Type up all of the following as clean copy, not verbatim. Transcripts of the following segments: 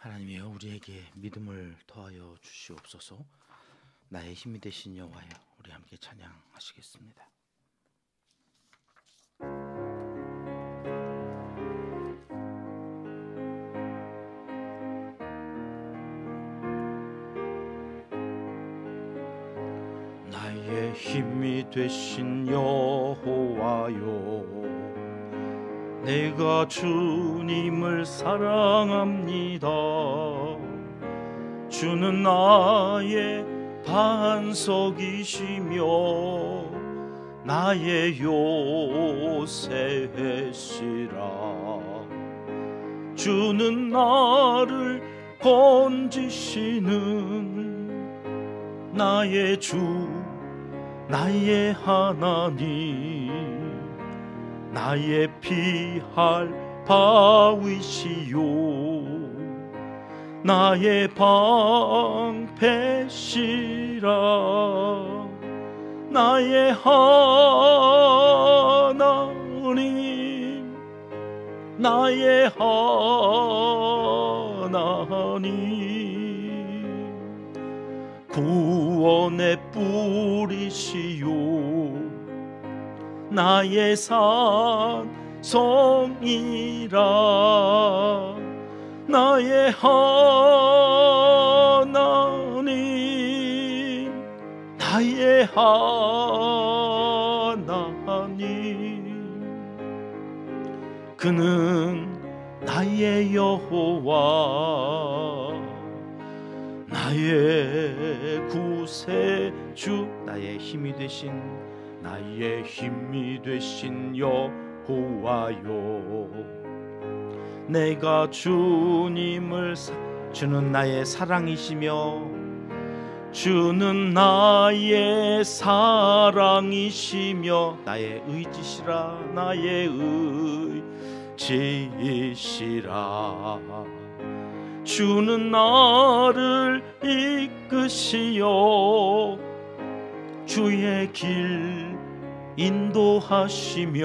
하나님이여, 우리에게 믿음을 더하여 주시옵소서. 나의 힘이 되신 여호와여, 우리 함께 찬양하시겠습니다. 나의 힘이 되신 여호와여, 내가 주님을 사랑합니다. 주는 나의 반석이시며 나의 요새시라. 주는 나를 건지시는 나의 주, 나의 하나님, 나의 피할 바위시요 나의 방패시라. 나의 하나님, 나의 하나님, 구원의 뿌리시요 나의 산성이라. 나의 하나님, 나의 하나님, 그는 나의 여호와, 나의 구세주, 나의 힘이 되신 여호와요. 내가 주님을 주는 나의 사랑이시며 주는 나의 사랑이시며 나의 의지시라. 나의 의지시라. 주는 나를 이끄시어 주의 길 인도하시며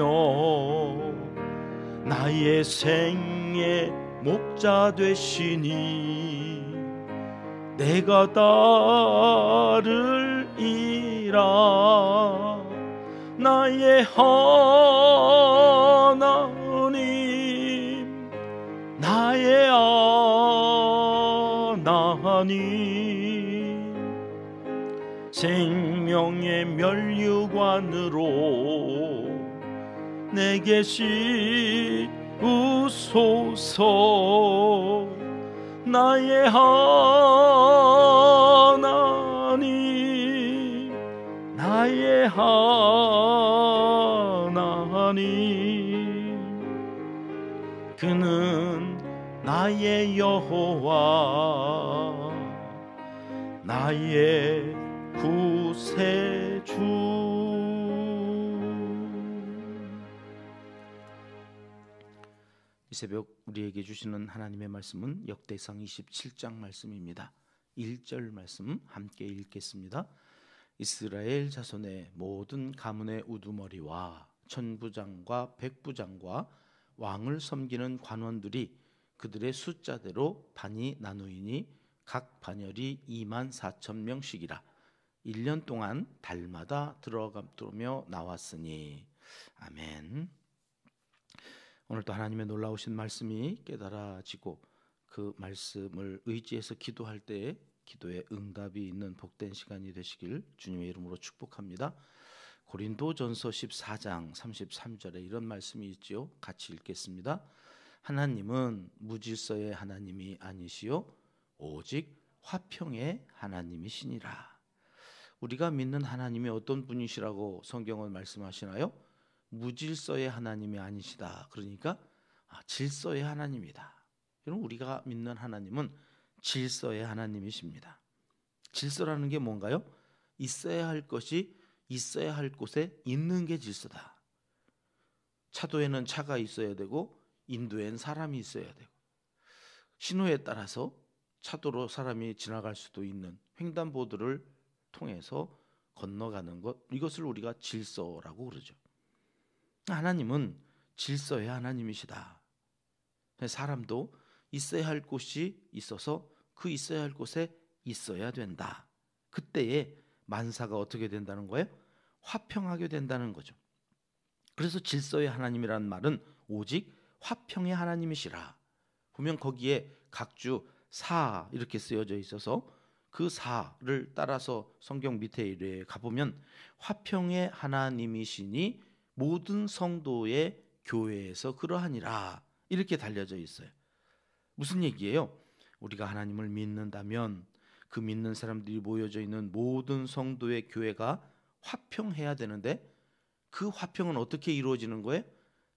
나의 생의 목자 되시니 내가 따르리라. 나의 하나님, 나의 하나님, 생명의 멸류관으로 내게 씌우소서. 나의 하나님, 나의 하나님, 그는 나의 여호와, 나의 구세주. 이 새벽 우리에게 주시는 하나님의 말씀은 역대상 27장 말씀입니다. 1절 말씀 함께 읽겠습니다. 이스라엘 자손의 모든 가문의 우두머리와 천부장과 백부장과 왕을 섬기는 관원들이 그들의 숫자대로 반이 나누이니 각 반열이 24,000명씩이라. 1년 동안 달마다 들어가며 나왔으니. 아멘. 오늘도 하나님의 놀라우신 말씀이 깨달아지고 그 말씀을 의지해서 기도할 때에 기도에 응답이 있는 복된 시간이 되시길 주님의 이름으로 축복합니다. 고린도전서 14장 33절에 이런 말씀이 있지요. 같이 읽겠습니다. 하나님은 무질서의 하나님이 아니시요 오직 화평의 하나님이시니라. 우리가 믿는 하나님이 어떤 분이시라고 성경은 말씀하시나요? 무질서의 하나님이 아니시다. 그러니까 질서의 하나님이다. 여러분, 우리가 믿는 하나님은 질서의 하나님이십니다. 질서라는 게 뭔가요? 있어야 할 것이 있어야 할 곳에 있는 게 질서다. 차도에는 차가 있어야 되고 인도에는 사람이 있어야 되고 신호에 따라서 차도로 사람이 지나갈 수도 있는 횡단보도를 통해서 건너가는 것, 이것을 우리가 질서라고 그러죠. 하나님은 질서의 하나님이시다. 사람도 있어야 할 곳이 있어서 그 있어야 할 곳에 있어야 된다. 그때에 만사가 어떻게 된다는 거예요? 화평하게 된다는 거죠. 그래서 질서의 하나님이라는 말은 오직 화평의 하나님이시라. 보면 거기에 각주 사 이렇게 쓰여져 있어서 그 사를 따라서 성경 밑에 이래 가보면 화평의 하나님이시니 모든 성도의 교회에서 그러하니라 이렇게 달려져 있어요. 무슨 얘기예요? 우리가 하나님을 믿는다면 그 믿는 사람들이 모여져 있는 모든 성도의 교회가 화평해야 되는데 그 화평은 어떻게 이루어지는 거예요?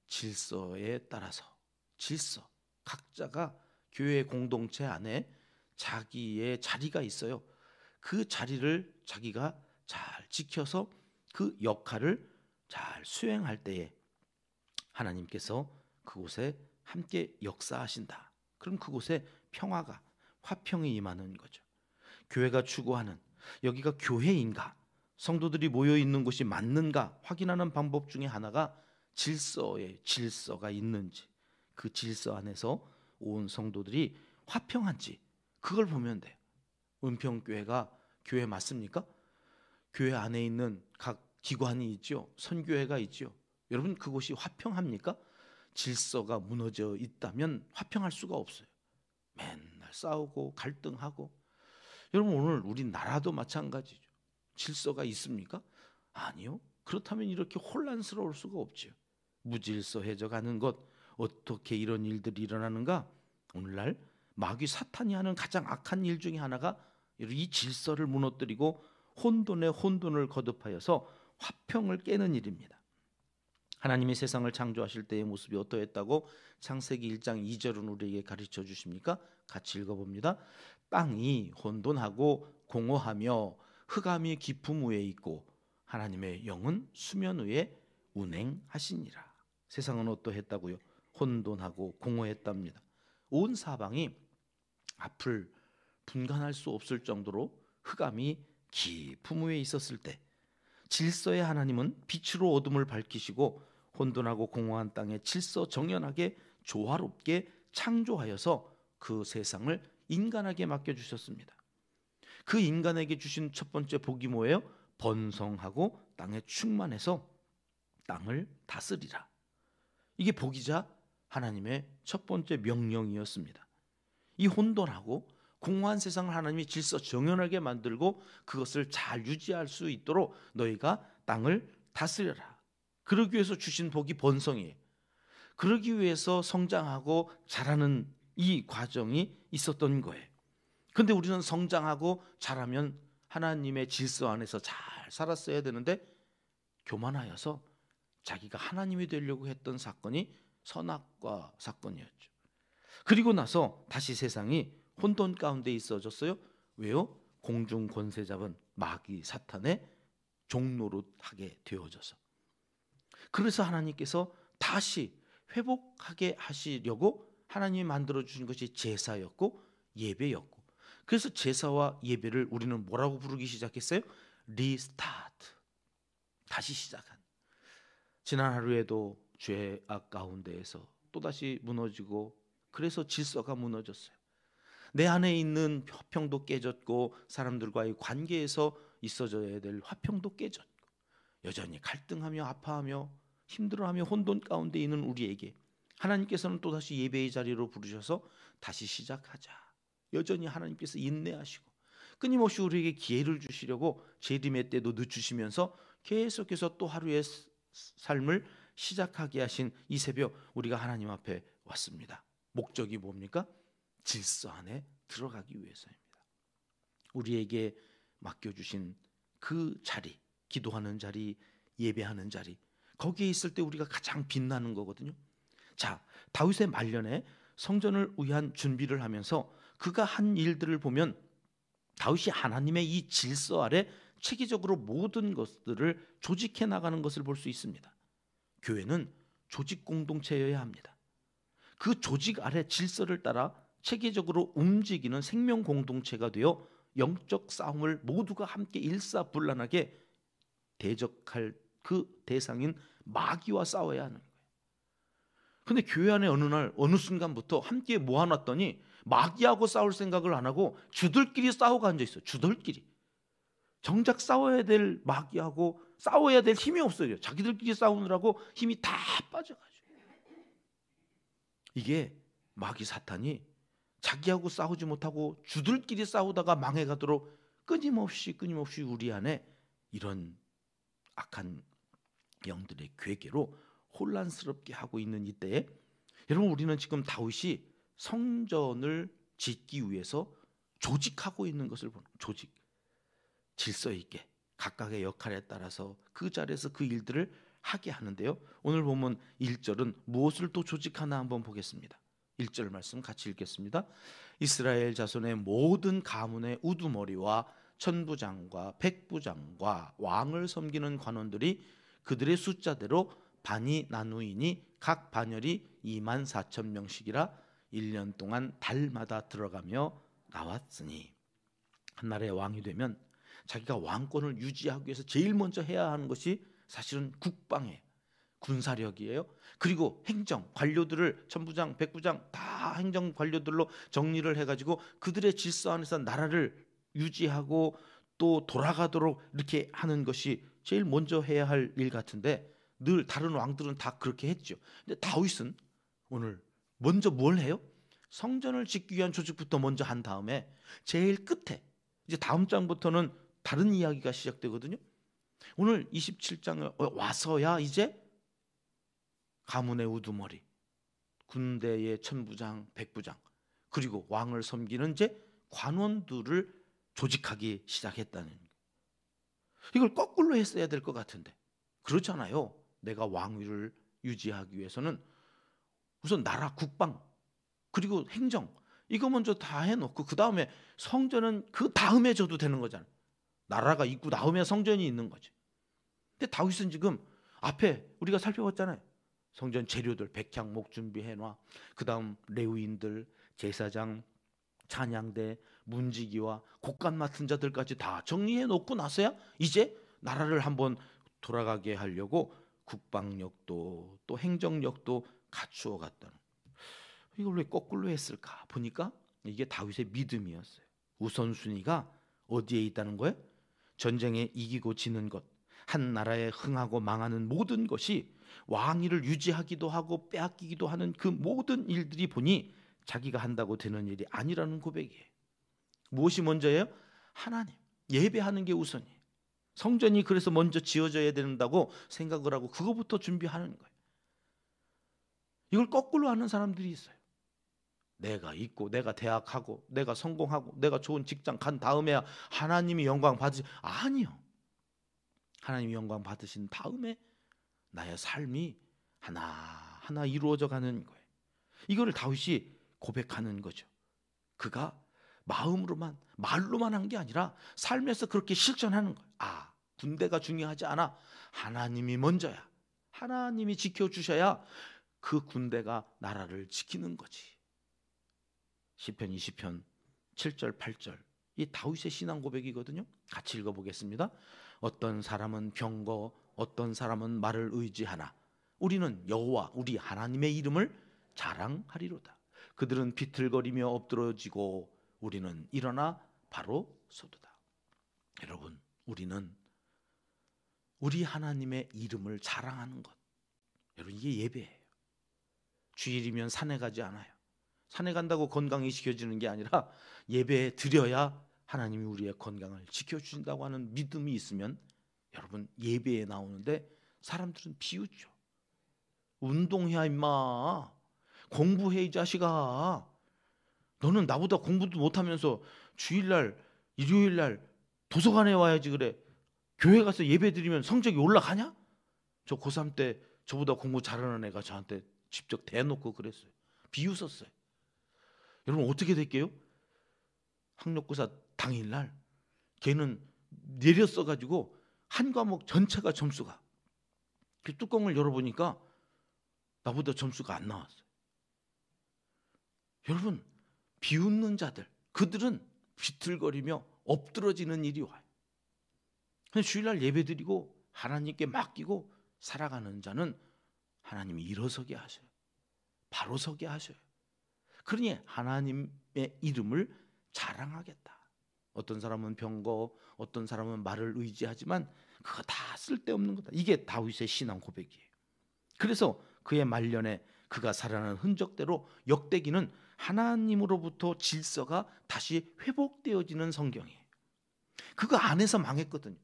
질서에 따라서. 질서. 각자가 교회 공동체 안에 자기의 자리가 있어요. 그 자리를 자기가 잘 지켜서 그 역할을 잘 수행할 때에 하나님께서 그곳에 함께 역사하신다. 그럼 그곳에 평화가 화평이 임하는 거죠. 교회가 추구하는 여기가 교회인가? 성도들이 모여 있는 곳이 맞는가 확인하는 방법 중에 하나가 질서가 있는지 그 질서 안에서 온 성도들이 화평한지 그걸 보면 돼요. 은평교회가 교회 맞습니까? 교회 안에 있는 각 기관이 있죠. 선교회가 있죠. 여러분 그곳이 화평합니까? 질서가 무너져 있다면 화평할 수가 없어요. 맨날 싸우고 갈등하고. 여러분 오늘 우리 나라도 마찬가지죠. 질서가 있습니까? 아니요. 그렇다면 이렇게 혼란스러울 수가 없죠. 무질서해져 가는 것, 어떻게 이런 일들이 일어나는가? 오늘날 마귀 사탄이 하는 가장 악한 일 중에 하나가 이 질서를 무너뜨리고 혼돈에 혼돈을 거듭하여서 화평을 깨는 일입니다. 하나님이 세상을 창조하실 때의 모습이 어떠했다고 창세기 1장 2절은 우리에게 가르쳐 주십니까? 같이 읽어봅니다. 땅이 혼돈하고 공허하며 흑암이 깊음 위에 있고 하나님의 영은 수면 위에 운행하시니라. 세상은 어떠했다고요? 혼돈하고 공허했답니다. 온 사방이 앞을 분간할 수 없을 정도로 흑암이 깊음 위에 있었을 때 질서의 하나님은 빛으로 어둠을 밝히시고 혼돈하고 공허한 땅에 질서 정연하게 조화롭게 창조하여서 그 세상을 인간에게 맡겨주셨습니다. 그 인간에게 주신 첫 번째 복이 뭐예요? 번성하고 땅에 충만해서 땅을 다스리라. 이게 복이자 하나님의 첫 번째 명령이었습니다. 이 혼돈하고 공허한 세상을 하나님이 질서 정연하게 만들고 그것을 잘 유지할 수 있도록 너희가 땅을 다스려라. 그러기 위해서 주신 복이 번성이에요. 그러기 위해서 성장하고 자라는 이 과정이 있었던 거예요. 근데 우리는 성장하고 자라면 하나님의 질서 안에서 잘 살았어야 되는데 교만하여서 자기가 하나님이 되려고 했던 사건이 선악과 사건이었죠. 그리고 나서 다시 세상이 혼돈 가운데 있어졌어요. 왜요? 공중 권세 잡은 마귀 사탄의 종노릇 하게 되어져서. 그래서 하나님께서 다시 회복하게 하시려고 하나님이 만들어 주신 것이 제사였고 예배였고, 그래서 제사와 예배를 우리는 뭐라고 부르기 시작했어요? 리스타트. 다시 시작한. 지난 하루에도 죄악 가운데에서 또다시 무너지고, 그래서 질서가 무너졌어요. 내 안에 있는 화평도 깨졌고 사람들과의 관계에서 있어져야 될 화평도 깨졌고, 여전히 갈등하며 아파하며 힘들어하며 혼돈 가운데 있는 우리에게 하나님께서는 또다시 예배의 자리로 부르셔서 다시 시작하자. 여전히 하나님께서 인내하시고 끊임없이 우리에게 기회를 주시려고 재림의 때도 늦추시면서 계속해서 또 하루의 삶을 시작하게 하신 이 새벽 우리가 하나님 앞에 왔습니다. 목적이 뭡니까? 질서 안에 들어가기 위해서입니다. 우리에게 맡겨주신 그 자리, 기도하는 자리, 예배하는 자리, 거기에 있을 때 우리가 가장 빛나는 거거든요. 자, 다윗의 말년에 성전을 위한 준비를 하면서 그가 한 일들을 보면 다윗이 하나님의 이 질서 아래 체계적으로 모든 것들을 조직해 나가는 것을 볼 수 있습니다. 교회는 조직 공동체여야 합니다. 그 조직 아래 질서를 따라 체계적으로 움직이는 생명 공동체가 되어 영적 싸움을 모두가 함께 일사불란하게 대적할 그 대상인 마귀와 싸워야 하는 거예요. 근데 교회 안에 어느 날 어느 순간부터 함께 모아놨더니 마귀하고 싸울 생각을 안 하고 주들끼리 싸우고 앉아있어요. 주들끼리. 정작 싸워야 될 마귀하고 싸워야 될 힘이 없어요. 자기들끼리 싸우느라고 힘이 다 빠져가지고. 이게 마귀 사탄이 자기하고 싸우지 못하고 주들끼리 싸우다가 망해가도록 끊임없이 우리 안에 이런 악한 영들의 괴계로 혼란스럽게 하고 있는 이때에, 여러분, 우리는 지금 다윗이 성전을 짓기 위해서 조직하고 있는 것을 보는, 조직, 질서 있게 각각의 역할에 따라서 그 자리에서 그 일들을 하게 하는데요. 오늘 보면 1절은 무엇을 또 조직하나 한번 보겠습니다. 1절 말씀 같이 읽겠습니다. 이스라엘 자손의 모든 가문의 우두머리와 천부장과 백부장과 왕을 섬기는 관원들이 그들의 숫자대로 반이 나누이니 각 반열이 24,000명씩이라 1년 동안 달마다 들어가며 나왔으니. 한 나라의 왕이 되면 자기가 왕권을 유지하기 위해서 제일 먼저 해야 하는 것이 사실은 국방이에요. 군사력이에요. 그리고 행정 관료들을 천부장, 백부장 다 행정 관료들로 정리를 해가지고 그들의 질서 안에서 나라를 유지하고 또 돌아가도록 이렇게 하는 것이 제일 먼저 해야 할 일 같은데, 늘 다른 왕들은 다 그렇게 했죠. 근데 다윗은 오늘 먼저 뭘 해요? 성전을 짓기 위한 조직부터 먼저 한 다음에 제일 끝에, 이제 다음 장부터는 다른 이야기가 시작되거든요. 오늘 27장에 와서야 이제 가문의 우두머리, 군대의 천부장, 백부장, 그리고 왕을 섬기는 이제 관원들을 조직하기 시작했다는 거예요. 이걸 거꾸로 했어야 될 것 같은데 그렇잖아요. 내가 왕위를 유지하기 위해서는 우선 나라 국방 그리고 행정 이거 먼저 다 해놓고 그 다음에 성전은 그 다음에 져도 되는 거잖아요. 나라가 있고 다음에 성전이 있는 거지. 근데 다윗은 지금 앞에 우리가 살펴봤잖아요. 성전 재료들 백향목 준비해놔. 그 다음 레위인들, 제사장, 찬양대, 문지기와 곡간 맡은 자들까지 다 정리해 놓고 나서야 이제 나라를 한번 돌아가게 하려고 국방력도 또 행정력도 갖추어 갔다는. 이걸 왜 거꾸로 했을까 보니까 이게 다윗의 믿음이었어요. 우선순위가 어디에 있다는 거예요? 전쟁에 이기고 지는 것, 한 나라에 흥하고 망하는 모든 것이 왕위를 유지하기도 하고 빼앗기기도 하는 그 모든 일들이 보니 자기가 한다고 되는 일이 아니라는 고백이에요. 무엇이 먼저예요? 하나님, 예배하는 게 우선이에요. 성전이 그래서 먼저 지어져야 된다고 생각을 하고 그거부터 준비하는 거예요. 이걸 거꾸로 하는 사람들이 있어요. 내가 있고 내가 대학 가고 내가 성공하고 내가 좋은 직장 간 다음에야 하나님이 영광 받으시. 아니요. 하나님이 영광 받으신 다음에 나의 삶이 하나하나 이루어져 가는 거예요. 이거를 다윗이 고백하는 거죠. 그가 마음으로만 말로만 한 게 아니라 삶에서 그렇게 실천하는 거예요. 아, 군대가 중요하지 않아. 하나님이 먼저야. 하나님이 지켜주셔야 그 군대가 나라를 지키는 거지. 시편 20편 7절 8절 이 다윗의 신앙 고백이거든요. 같이 읽어보겠습니다. 어떤 사람은 병거, 어떤 사람은 말을 의지하나 우리는 여호와 우리 하나님의 이름을 자랑하리로다. 그들은 비틀거리며 엎드러지고 우리는 일어나 바로 서도다. 여러분, 우리는 우리 하나님의 이름을 자랑하는 것, 여러분 이게 예배예요. 주일이면 산에 가지 않아요. 산에 간다고 건강이 지켜지는 게 아니라 예배에 드려야 하나님이 우리의 건강을 지켜주신다고 하는 믿음이 있으면 여러분 예배에 나오는데 사람들은 비웃죠. 운동해야 임마. 공부해 이 자식아. 너는 나보다 공부도 못하면서 주일날 일요일날 도서관에 와야지 그래. 교회 가서 예배 드리면 성적이 올라가냐? 저 고3 때 저보다 공부 잘하는 애가 저한테 직접 대놓고 그랬어요. 비웃었어요. 여러분 어떻게 될게요? 학력고사 당일날 걔는 내렸어가지고 한 과목 전체가 점수가, 그 뚜껑을 열어보니까 나보다 점수가 안 나왔어요. 여러분 비웃는 자들, 그들은 비틀거리며 엎드러지는 일이 와요. 근데 주일날 예배드리고 하나님께 맡기고 살아가는 자는 하나님이 일어서게 하셔요. 바로 서게 하셔요. 그러니 하나님의 이름을 자랑하겠다. 어떤 사람은 병거, 어떤 사람은 말을 의지하지만 그거 다 쓸데없는 거다. 이게 다윗의 신앙 고백이에요. 그래서 그의 말년에 그가 살아난 흔적대로 역대기는 하나님으로부터 질서가 다시 회복되어지는 성경이에요. 그거 안에서 망했거든요.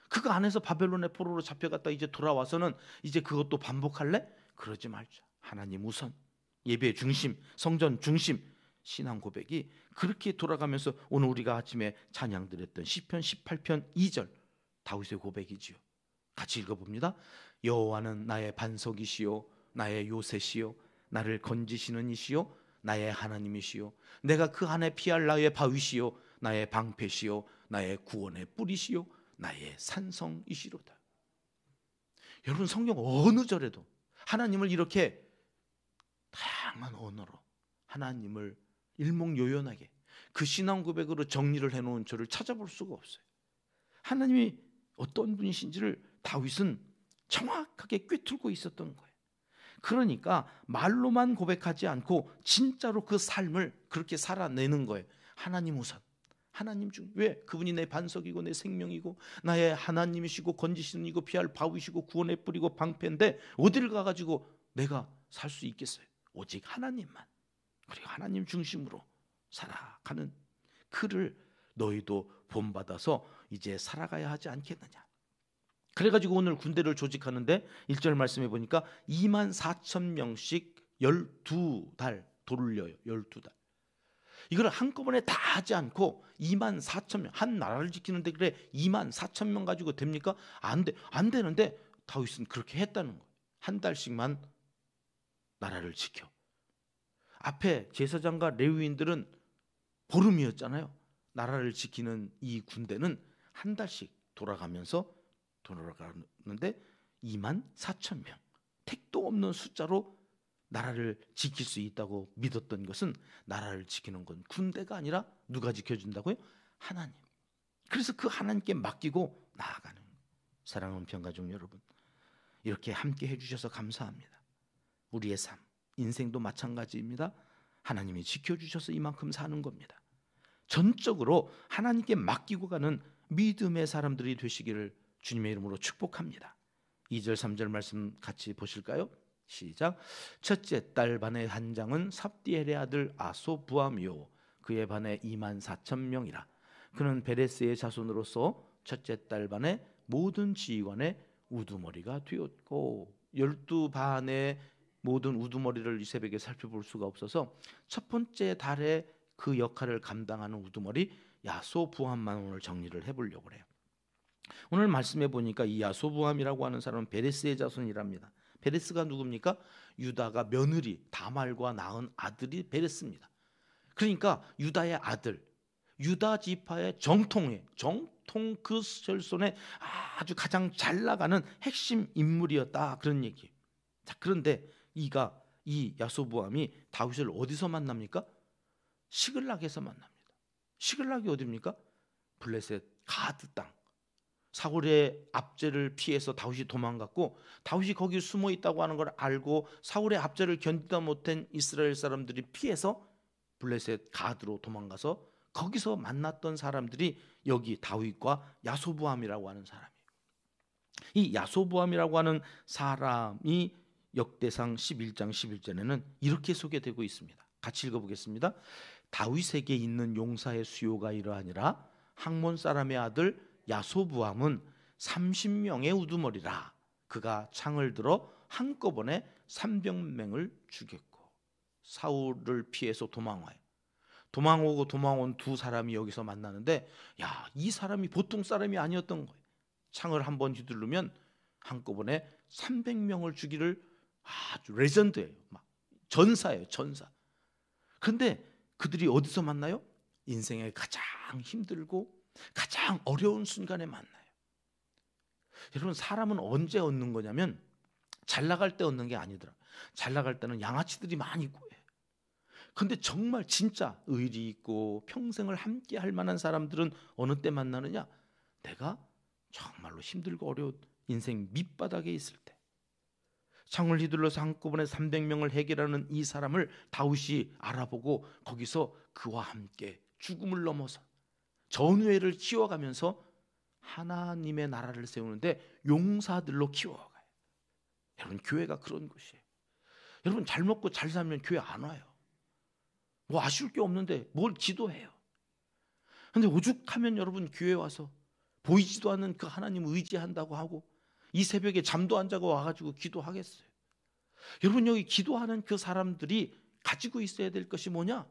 그거 안에서 바벨론의 포로로 잡혀갔다 이제 돌아와서는 이제 그것도 반복할래? 그러지 말자. 하나님 우선, 예배 중심, 성전 중심, 신앙 고백이 그렇게 돌아가면서 오늘 우리가 아침에 찬양 드렸던 시편 18편 2절 다윗의 고백이지요. 같이 읽어봅니다. 여호와는 나의 반석이시요 나의 요새시요 나를 건지시는 이시요 나의 하나님이시요 내가 그 안에 피할 나의 바위시요 나의 방패시요 나의 구원의 뿌리시요 나의 산성이시로다. 여러분, 성경 어느 절에도 하나님을 이렇게 다양한 언어로 하나님을 일목요연하게 그 신앙 고백으로 정리를 해놓은 저를 찾아볼 수가 없어요. 하나님이 어떤 분이신지를 다윗은 정확하게 꿰뚫고 있었던 거예요. 그러니까 말로만 고백하지 않고 진짜로 그 삶을 그렇게 살아내는 거예요. 하나님 우선, 하나님 중. 왜? 그분이 내 반석이고 내 생명이고 나의 하나님이시고 건지시는 이고 피할 바위시고 구원의 뿌리고 방패인데 어디를 가가지고 내가 살 수 있겠어요? 오직 하나님만, 그리고 하나님 중심으로 살아가는 그를 너희도 본받아서 이제 살아가야 하지 않겠느냐. 그래가지고 오늘 군대를 조직하는데 1절 말씀해 보니까 24,000명씩 12달 돌려요. 12달. 이걸 한꺼번에 다 하지 않고 24,000명, 한 나라를 지키는데 그래 24,000명 가지고 됩니까? 안 되는데 다윗은 그렇게 했다는 거예요. 한 달씩만 나라를 지켜. 앞에 제사장과 레위인들은 보름이었잖아요. 나라를 지키는 이 군대는 한 달씩 돌아가면서 돌아가는데 24,000명, 택도 없는 숫자로 나라를 지킬 수 있다고 믿었던 것은 나라를 지키는 건 군대가 아니라 누가 지켜준다고요? 하나님. 그래서 그 하나님께 맡기고 나아가는 사랑하는 평가족 여러분, 이렇게 함께 해주셔서 감사합니다. 우리의 삶, 인생도 마찬가지입니다. 하나님이 지켜주셔서 이만큼 사는 겁니다. 전적으로 하나님께 맡기고 가는 믿음의 사람들이 되시기를 주님의 이름으로 축복합니다. 2절 3절 말씀 같이 보실까요? 시작. 첫째 딸 반의 한 장은 삽디엘의 아들 아소부함이요 그의 반에 24,000명이라. 그는 베레스의 자손으로서 첫째 딸 반의 모든 지휘관의 우두머리가 되었고, 12반의 모든 우두머리를 이 새벽에 살펴볼 수가 없어서 첫 번째 달에 그 역할을 감당하는 우두머리 야소부함만 오늘 정리를 해보려고 해요. 오늘 말씀해 보니까 이 야소부함이라고 하는 사람은 베레스의 자손이랍니다. 베레스가 누굽니까? 유다가 며느리 다말과 낳은 아들이 베레스입니다. 그러니까 유다의 아들, 유다 지파의 정통 그 혈손에 아주 가장 잘 나가는 핵심 인물이었다, 그런 얘기예요. 자, 그런데 이 야소부함이 다윗을 어디서 만납니까? 시글락에서 만납니다. 시글락이 어디입니까? 블레셋 가드 땅. 사울의 압제를 피해서 다윗이 도망갔고, 다윗이 거기 숨어 있다고 하는 걸 알고 사울의 압제를 견디다 못한 이스라엘 사람들이 피해서 블레셋 가드로 도망가서 거기서 만났던 사람들이 여기 다윗과 야소부함이라고 하는 사람이에요. 이 야소부함이라고 하는 사람이 역대상 11장 11절에는 이렇게 소개되고 있습니다. 같이 읽어보겠습니다. 다윗에게 있는 용사의 수요가 이러하니라. 학몬 사람의 아들 야소부함은 30명의 우두머리라. 그가 창을 들어 한꺼번에 300명을 죽였고, 사울을 피해서 도망온 두 사람이 여기서 만나는데, 이 사람이 보통 사람이 아니었던 거예요. 창을 한번 휘두르면 한꺼번에 300명을 죽이를 아주 레전드예요. 전사예요, 전사. 그런데 그들이 어디서 만나요? 인생의 가장 힘들고 가장 어려운 순간에 만나요. 여러분, 사람은 언제 얻는 거냐면 잘 나갈 때 얻는 게 아니더라. 잘 나갈 때는 양아치들이 많이 구해요. 근데 정말 진짜 의리 있고 평생을 함께 할 만한 사람들은 어느 때 만나느냐? 내가 정말로 힘들고 어려운 인생 밑바닥에 있을 때. 창을 휘둘러서 한꺼번에 300명을 해결하는 이 사람을 다윗이 알아보고 거기서 그와 함께 죽음을 넘어서 전우회를 키워가면서 하나님의 나라를 세우는데 용사들로 키워가요. 여러분, 교회가 그런 곳이에요. 여러분, 잘 먹고 잘 살면 교회 안 와요. 뭐 아쉬울 게 없는데 뭘 기도해요. 근데 오죽하면 여러분, 교회 와서 보이지도 않는 그 하나님 의지한다고 하고 이 새벽에 잠도 안 자고 와가지고 기도하겠어요. 여러분, 여기 기도하는 그 사람들이 가지고 있어야 될 것이 뭐냐?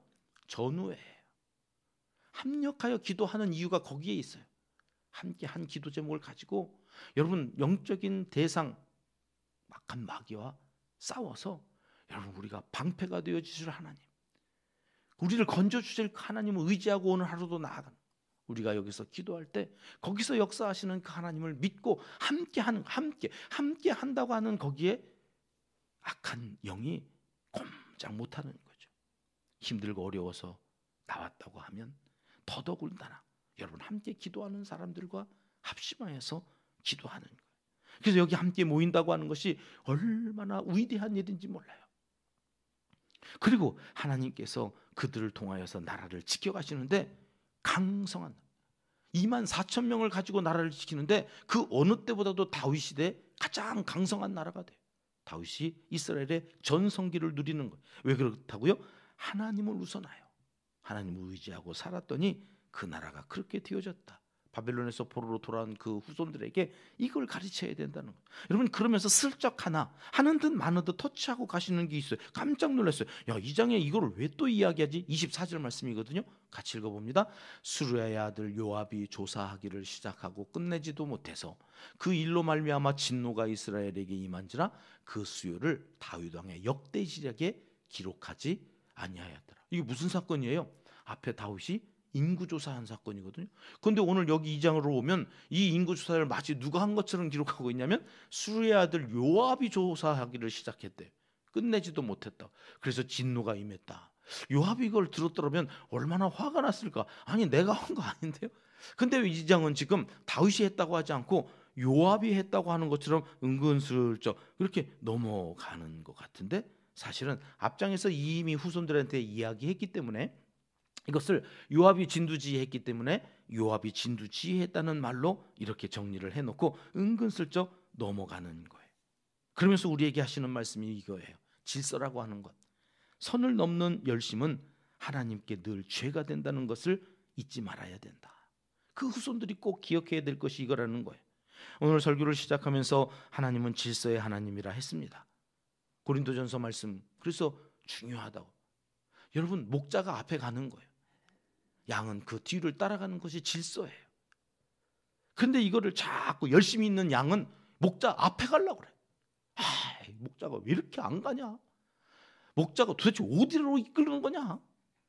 전우회예요. 합력하여 기도하는 이유가 거기에 있어요. 함께 한 기도 제목을 가지고 여러분, 영적인 대상 막한 마귀와 싸워서 여러분, 우리가 방패가 되어 주실 하나님, 우리를 건져 주실 하나님을 의지하고 오늘 하루도 나아가는, 우리가 여기서 기도할 때 거기서 역사하시는 그 하나님을 믿고 함께 한다고 하는 거기에 악한 영이 꼼짝 못하는 거죠. 힘들고 어려워서 나왔다고 하면 더더군다나 여러분, 함께 기도하는 사람들과 합심하여서 기도하는 거예요. 그래서 여기 함께 모인다고 하는 것이 얼마나 위대한 일인지 몰라요. 그리고 하나님께서 그들을 통하여서 나라를 지켜가시는데 강성한 24,000명을 가지고 나라를 지키는데 그 어느 때보다도 다윗 시대에 가장 강성한 나라가 돼요. 다윗이 이스라엘의 전성기를 누리는 거예요. 왜 그렇다고요? 하나님을 우선하여 하나님을 의지하고 살았더니 그 나라가 그렇게 되어졌다. 바벨론에서 포로로 돌아온 그 후손들에게 이걸 가르쳐야 된다는 거예요. 여러분, 그러면서 슬쩍 하는 듯 마는 듯 터치하고 가시는 게 있어요. 깜짝 놀랐어요. 야, 이 장에 이거를 왜 또 이야기하지? 24절 말씀이거든요. 같이 읽어봅니다. 수르야의 아들 요압이 조사하기를 시작하고 끝내지도 못해서 그 일로 말미암아 진노가 이스라엘에게 임한지라 그 수요를 다윗 왕의 역대지략에 기록하지 아니하였더라. 이게 무슨 사건이에요? 앞에 다윗이 인구조사한 사건이거든요. 그런데 오늘 여기 2장으로 오면 이 인구조사를 마치 누가 한 것처럼 기록하고 있냐면 수르의 아들 요압이 조사하기를 시작했대. 끝내지도 못했다. 그래서 진노가 임했다. 요압이 이걸 들었더라면 얼마나 화가 났을까. 아니, 내가 한 거 아닌데요. 근데 이 장은 지금 다윗이 했다고 하지 않고 요압이 했다고 하는 것처럼 은근슬쩍 이렇게 넘어가는 것 같은데, 사실은 앞장에서 이미 후손들한테 이야기했기 때문에 이것을 요압이 진두지휘했기 때문에 요압이 진두지휘했다는 말로 이렇게 정리를 해놓고 은근슬쩍 넘어가는 거예요. 그러면서 우리에게 하시는 말씀이 이거예요. 질서라고 하는 것, 선을 넘는 열심은 하나님께 늘 죄가 된다는 것을 잊지 말아야 된다. 그 후손들이 꼭 기억해야 될 것이 이거라는 거예요. 오늘 설교를 시작하면서 하나님은 질서의 하나님이라 했습니다. 고린도전서 말씀, 그래서 중요하다고. 여러분, 목자가 앞에 가는 거예요. 양은 그 뒤를 따라가는 것이 질서예요. 그런데 이거를 자꾸 열심히 있는 양은 목자 앞에 가려고 그래. 목자가 왜 이렇게 안 가냐? 목자가 도대체 어디로 이끌는 거냐?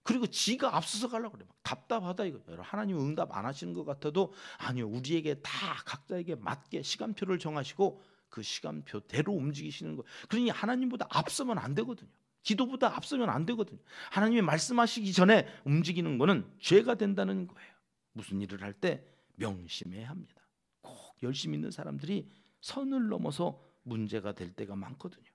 그리고 지가 앞서서 가려고 그래. 답답하다 이거. 하나님은 응답 안 하시는 것 같아도 아니요, 우리에게 다 각자에게 맞게 시간표를 정하시고 그 시간표대로 움직이시는 거예요. 그러니 하나님보다 앞서면 안 되거든요. 기도보다 앞서면 안 되거든요. 하나님이 말씀하시기 전에 움직이는 거는 죄가 된다는 거예요. 무슨 일을 할 때 명심해야 합니다. 꼭 열심히 있는 사람들이 선을 넘어서 문제가 될 때가 많거든요.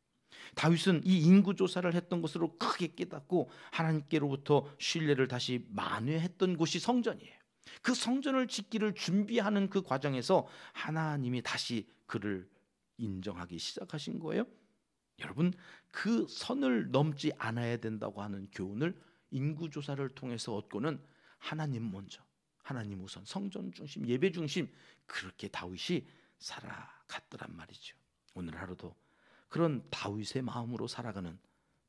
다윗은 이 인구조사를 했던 것으로 크게 깨닫고 하나님께로부터 신뢰를 다시 만회했던 곳이 성전이에요. 그 성전을 짓기를 준비하는 그 과정에서 하나님이 다시 그를 인정하기 시작하신 거예요. 여러분, 그 선을 넘지 않아야 된다고 하는 교훈을 인구조사를 통해서 얻고는 하나님 먼저, 하나님 우선, 성전 중심, 예배 중심, 그렇게 다윗이 살아갔더란 말이죠. 오늘 하루도 그런 다윗의 마음으로 살아가는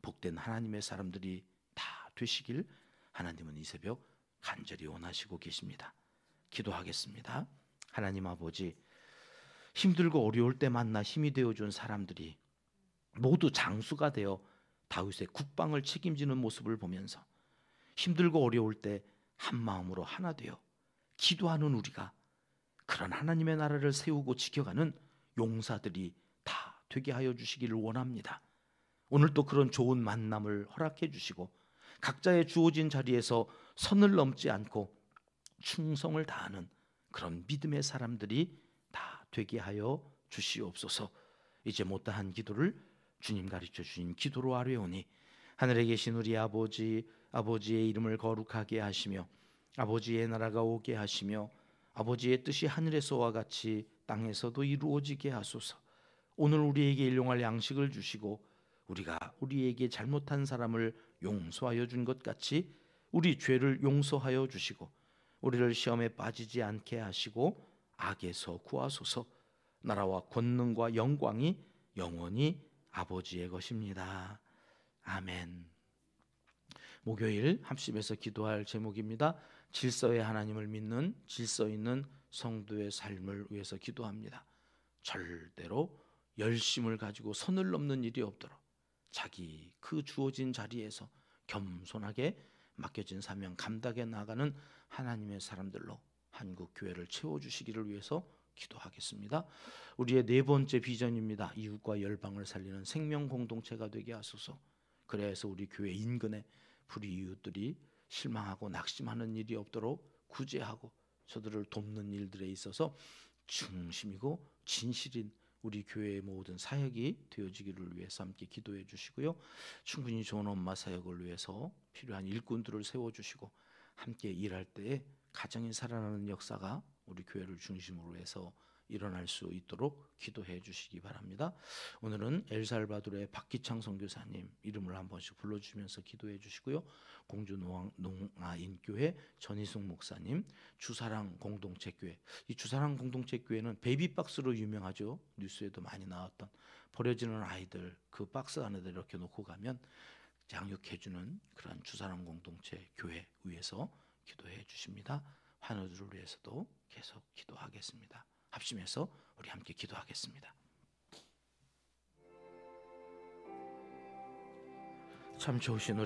복된 하나님의 사람들이 다 되시길 하나님은 이 새벽 간절히 원하시고 계십니다. 기도하겠습니다. 하나님 아버지, 힘들고 어려울 때 만나 힘이 되어준 사람들이 모두 장수가 되어 다윗의 국방을 책임지는 모습을 보면서 힘들고 어려울 때 한 마음으로 하나 되어 기도하는 우리가 그런 하나님의 나라를 세우고 지켜가는 용사들이 다 되게 하여 주시기를 원합니다. 오늘도 그런 좋은 만남을 허락해 주시고 각자의 주어진 자리에서 선을 넘지 않고 충성을 다하는 그런 믿음의 사람들이 다 되게 하여 주시옵소서. 이제 못다한 기도를 주님 가르쳐 주신 기도로 아뢰오니 하늘에 계신 우리 아버지의 이름을 거룩하게 하시며 아버지의 나라가 오게 하시며 아버지의 뜻이 하늘에서와 같이 땅에서도 이루어지게 하소서. 오늘 우리에게 일용할 양식을 주시고 우리가 우리에게 잘못한 사람을 용서하여 준 것 같이 우리 죄를 용서하여 주시고 우리를 시험에 빠지지 않게 하시고 악에서 구하소서. 나라와 권능과 영광이 영원히 아버지의 것입니다. 아멘. 목요일 합심해서 기도할 제목입니다. 질서의 하나님을 믿는 질서 있는 성도의 삶을 위해서 기도합니다. 절대로 열심을 가지고 선을 넘는 일이 없도록 자기 그 주어진 자리에서 겸손하게 맡겨진 사명 감당해 나가는 하나님의 사람들로 한국 교회를 채워주시기를 위해서 기도하겠습니다. 우리의 네 번째 비전입니다. 이웃과 열방을 살리는 생명 공동체가 되게 하소서. 그래서 우리 교회 인근에 불이웃들이 실망하고 낙심하는 일이 없도록 구제하고 저들을 돕는 일들에 있어서 중심이고 진실인 우리 교회의 모든 사역이 되어지기를 위해서 함께 기도해 주시고요. 충분히 좋은 엄마 사역을 위해서 필요한 일꾼들을 세워주시고 함께 일할 때에 가정이 살아나는 역사가 우리 교회를 중심으로 해서 일어날 수 있도록 기도해 주시기 바랍니다. 오늘은 엘살바도르의 박기창 선교사님 이름을 한 번씩 불러주시면서 기도해 주시고요. 공주 농아인교회 전희숙 목사님, 주사랑 공동체교회. 이 주사랑 공동체교회는 베이비박스로 유명하죠. 뉴스에도 많이 나왔던 버려지는 아이들 그 박스 안에다 이렇게 놓고 가면 양육해주는 그런 주사랑 공동체 교회 위해서 기도해 주십니다. 환우들을 위해서도 계속 기도하겠습니다. 합심해서 우리 함께 기도하겠습니다. 참 좋으신